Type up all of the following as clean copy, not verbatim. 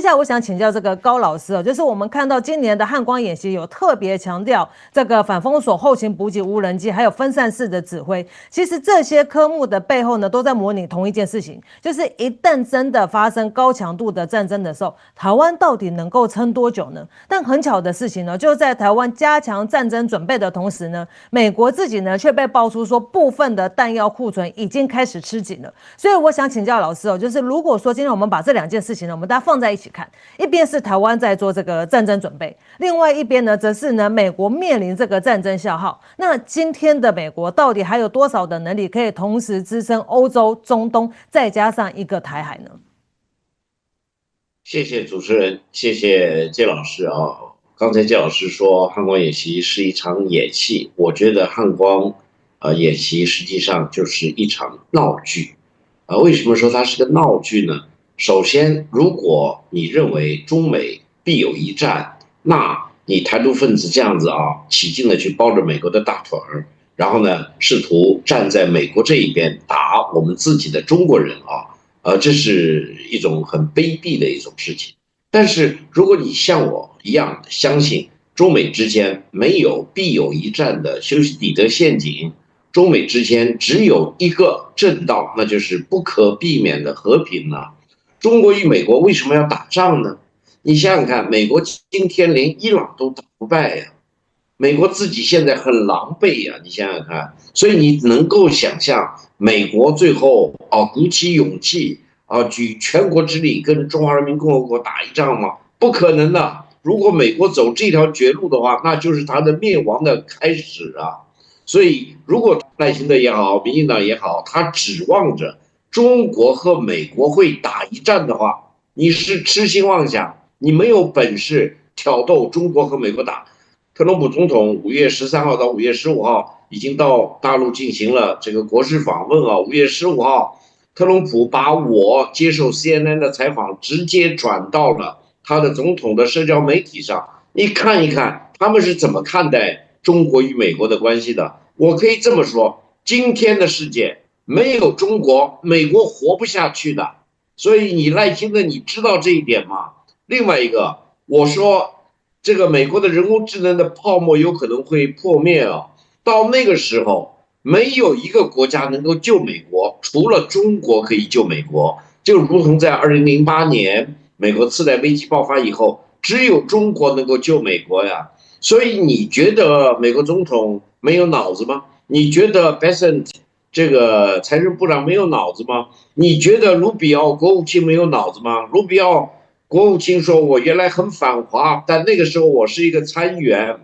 接下来我想请教这个高老师哦，就是我们看到今年的汉光演习有特别强调这个反封锁、后勤补给、无人机，还有分散式的指挥。其实这些科目的背后呢，都在模拟同一件事情，就是一旦真的发生高强度的战争的时候，台湾到底能够撑多久呢？但很巧的事情呢，就在台湾加强战争准备的同时呢，美国自己呢却被爆出说部分的弹药库存已经开始吃紧了。所以我想请教老师哦，就是如果说今天我们把这两件事情呢，我们大家放在一起看，一边是台湾在做这个战争准备，另外一边呢，则是呢美国面临这个战争消耗。那今天的美国到底还有多少的能力可以同时支撑欧洲、中东，再加上一个台海呢？谢谢主持人，谢谢介老师啊。刚才介老师说汉光演习是一场演戏，我觉得汉光演习实际上就是一场闹剧。为什么说它是个闹剧呢？首先，如果你认为中美必有一战，那你台独分子这样子啊，起劲的去抱着美国的大腿儿，然后呢，试图站在美国这一边打我们自己的中国人啊。这是一种很卑鄙的一种事情。但是如果你像我一样相信中美之间没有必有一战的修昔底德陷阱，中美之间只有一个正道，那就是不可避免的和平呢？中国与美国为什么要打仗呢？你想想看，美国今天连伊朗都打不败呀，美国自己现在很狼狈呀，你想想看，所以你能够想象美国最后鼓起勇气举全国之力跟中华人民共和国打一仗吗？不可能的。如果美国走这条绝路的话，那就是它的灭亡的开始啊。所以，如果赖清德也好，民进党也好，他指望着中国和美国会打一战的话，你是痴心妄想，你没有本事挑逗中国和美国打。特朗普总统5月13号到5月15号已经到大陆进行了这个国事访问啊。5月15号，特朗普把我接受 CNN 的采访直接转到了他的总统的社交媒体上，你看一看他们是怎么看待中国与美国的关系的。我可以这么说，今天的世界没有中国，美国活不下去的。所以你赖清德，你知道这一点吗？另外一个，我说这个美国的人工智能的泡沫有可能会破灭啊，到那个时候，没有一个国家能够救美国，除了中国可以救美国。就如同在2008年美国次贷危机爆发以后，只有中国能够救美国呀。所以你觉得美国总统没有脑子吗？你觉得 Bessent 这个财政部长没有脑子吗？你觉得卢比奥国务卿没有脑子吗？卢比奥国务卿说：“我原来很反华，但那个时候我是一个参议员，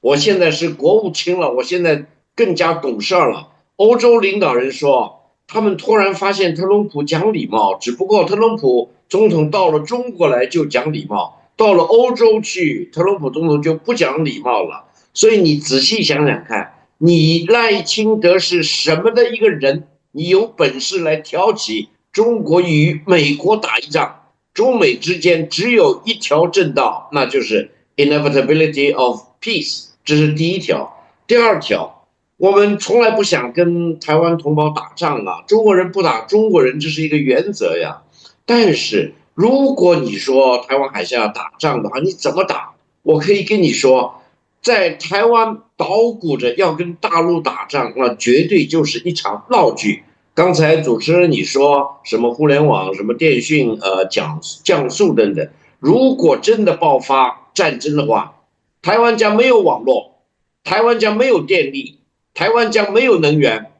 我现在是国务卿了，我现在更加懂事了。”欧洲领导人说，他们突然发现特朗普讲礼貌，只不过特朗普总统到了中国来就讲礼貌，到了欧洲去，特朗普总统就不讲礼貌了。所以你仔细想想看，你赖清德是什么的一个人？你有本事来挑起中国与美国打一仗？中美之间只有一条正道，那就是 inevitability of peace，这是第一条。第二条，我们从来不想跟台湾同胞打仗啊，中国人不打中国人，这是一个原则呀。但是如果你说台湾海峡要打仗的话，你怎么打？我可以跟你说，在台湾捣鼓着要跟大陆打仗，那绝对就是一场闹剧。刚才主持人你说什么互联网、什么电讯、降速等等，如果真的爆发战争的话，台湾将没有网络，台湾将没有电力，台湾将没有能源，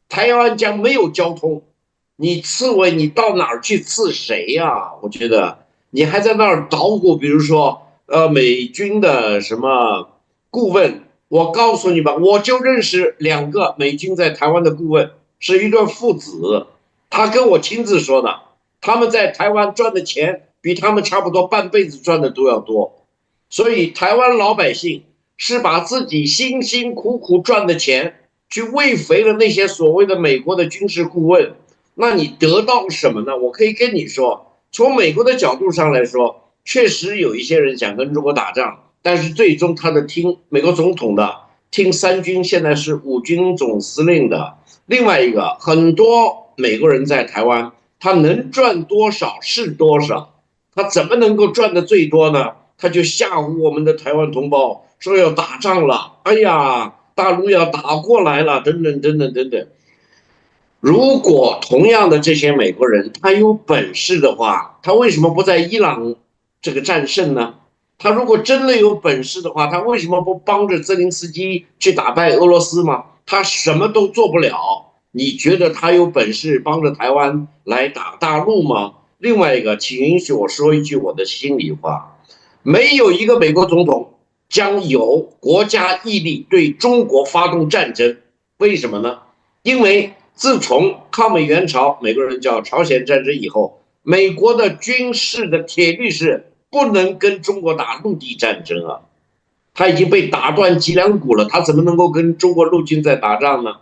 台湾将没有交通。你刺猬，你到哪儿去刺谁呀？我觉得你还在那儿捣鼓，比如说美军的什么顾问，我告诉你吧，我就认识2个美军在台湾的顾问，是一对父子，他跟我亲自说的，他们在台湾赚的钱比他们差不多半辈子赚的都要多。所以台湾老百姓是把自己辛辛苦苦赚的钱去喂肥了那些所谓的美国的军事顾问，那你得到什么呢？我可以跟你说，从美国的角度上来说，确实有一些人想跟中国打仗，但是最终他的听美国总统的，听三军现在是5军总司令的。另外一个，很多美国人在台湾，他能赚多少是多少。他怎么能够赚的最多呢？他就吓唬我们的台湾同胞，说要打仗了，哎呀，大陆要打过来了，等等等等等等。如果同样的这些美国人他有本事的话，他为什么不在伊朗这个战胜呢？他如果真的有本事的话，他为什么不帮着泽连斯基去打败俄罗斯吗？他什么都做不了，你觉得他有本事帮着台湾来打大陆吗？另外一个，请允许我说一句我的心里话，没有一个美国总统将有国家毅力对中国发动战争，为什么呢？因为自从抗美援朝，美国人叫朝鲜战争以后，美国的军事的铁律是不能跟中国打陆地战争啊，他已经被打断脊梁骨了，他怎么能够跟中国陆军在打仗呢？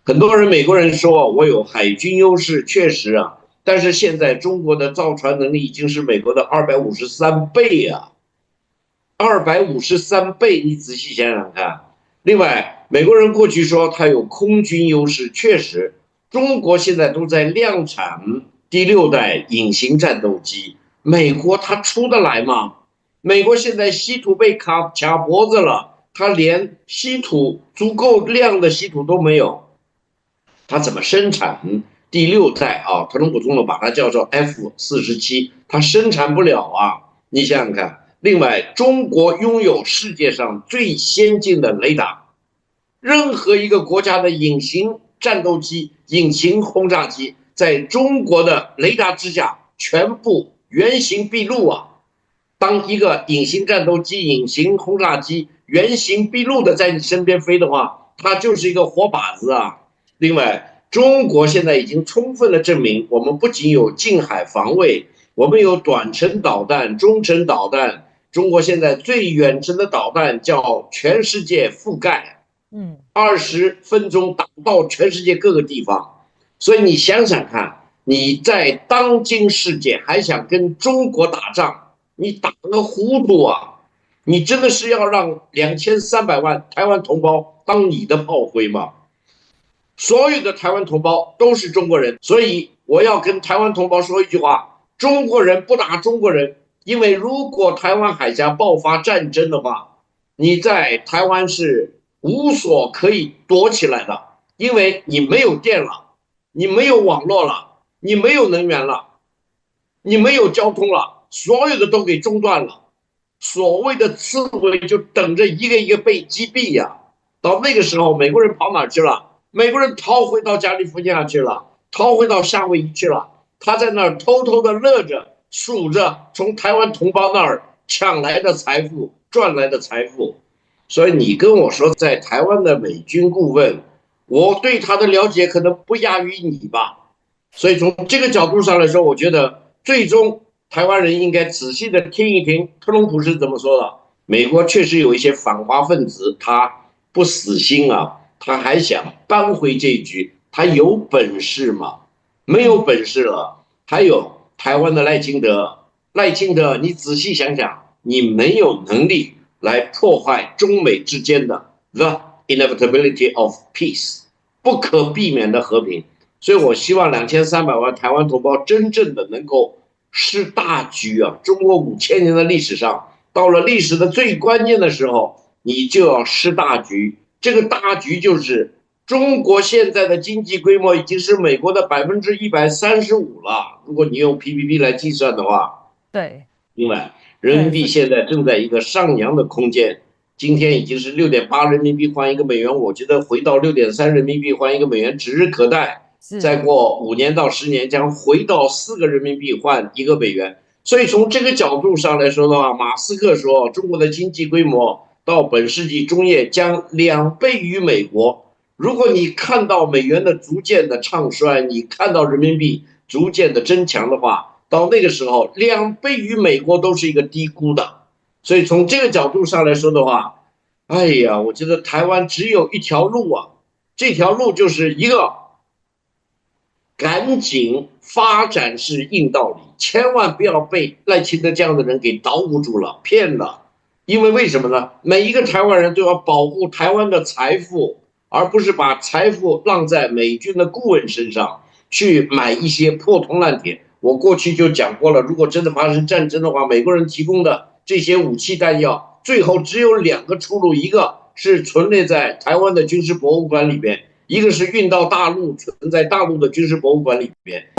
很多人，美国人说我有海军优势，确实啊，但是现在中国的造船能力已经是美国的253倍啊，253倍，你仔细想想看。另外，美国人过去说他有空军优势，确实，中国现在都在量产第6代隐形战斗机，美国他出得来吗？美国现在稀土被卡脖子了，他连稀土足够量的稀土都没有，他怎么生产第6代啊？特朗普总统把它叫做 F-47，他生产不了啊！你想想看。另外，中国拥有世界上最先进的雷达，任何一个国家的隐形战斗机、隐形轰炸机，在中国的雷达之下全部原形毕露啊！当一个隐形战斗机、隐形轰炸机原形毕露的在你身边飞的话，它就是一个活靶子啊！另外，中国现在已经充分的证明，我们不仅有近海防卫，我们有短程导弹、中程导弹。中国现在最远程的导弹叫全世界覆盖，20分钟打到全世界各个地方。所以你想想看，你在当今世界还想跟中国打仗，你打个糊涂啊！你真的是要让2300万台湾同胞当你的炮灰吗？所有的台湾同胞都是中国人，所以我要跟台湾同胞说一句话：中国人不打中国人。因为如果台湾海峡爆发战争的话，你在台湾是无所可以躲起来的，因为你没有电了，你没有网络了，你没有能源了，你没有交通了，所有的都给中断了。所谓的刺猬就等着一个一个被击毙呀！到那个时候，美国人跑哪去了？美国人逃回到加利福尼亚去了，逃回到夏威夷去了。他在那儿偷偷的乐着，数着从台湾同胞那儿抢来的财富、赚来的财富。所以你跟我说，在台湾的美军顾问，我对他的了解可能不亚于你吧。所以从这个角度上来说，我觉得最终台湾人应该仔细的听一听特朗普是怎么说的。美国确实有一些反华分子，他不死心啊，他还想扳回这一局，他有本事吗？没有本事了。还有台湾的赖清德，赖清德，你仔细想想，你没有能力来破坏中美之间的 the inevitability of peace， 不可避免的和平。所以我希望2300万台湾同胞真正的能够施大局啊！中国5000年的历史上，到了历史的最关键的时候，你就要施大局。这个大局就是中国现在的经济规模已经是美国的135%了。如果你用 PPP 来计算的话，对。另外，人民币现在正在一个上扬的空间，今天已经是6.8人民币换1个美元，我觉得回到6.3人民币换1个美元指日可待。再过5年到10年，将回到4个人民币换1个美元。所以从这个角度上来说的话，马斯克说中国的经济规模到本世纪中叶将2倍于美国。如果你看到美元的逐渐的唱衰，你看到人民币逐渐的增强的话，到那个时候2倍于美国都是一个低估的。所以从这个角度上来说的话，哎呀，我觉得台湾只有一条路啊，这条路就是一个赶紧发展是硬道理，千万不要被赖清德这样的人给捣鼓住了、骗了。因为为什么呢？每一个台湾人都要保护台湾的财富，而不是把财富浪在美军的顾问身上，去买一些破铜烂铁。我过去就讲过了，如果真的发生战争的话，美国人提供的这些武器弹药，最后只有2个出路，一个是存列在台湾的军事博物馆里边，一个是运到大陆，存在大陆的军事博物馆里边。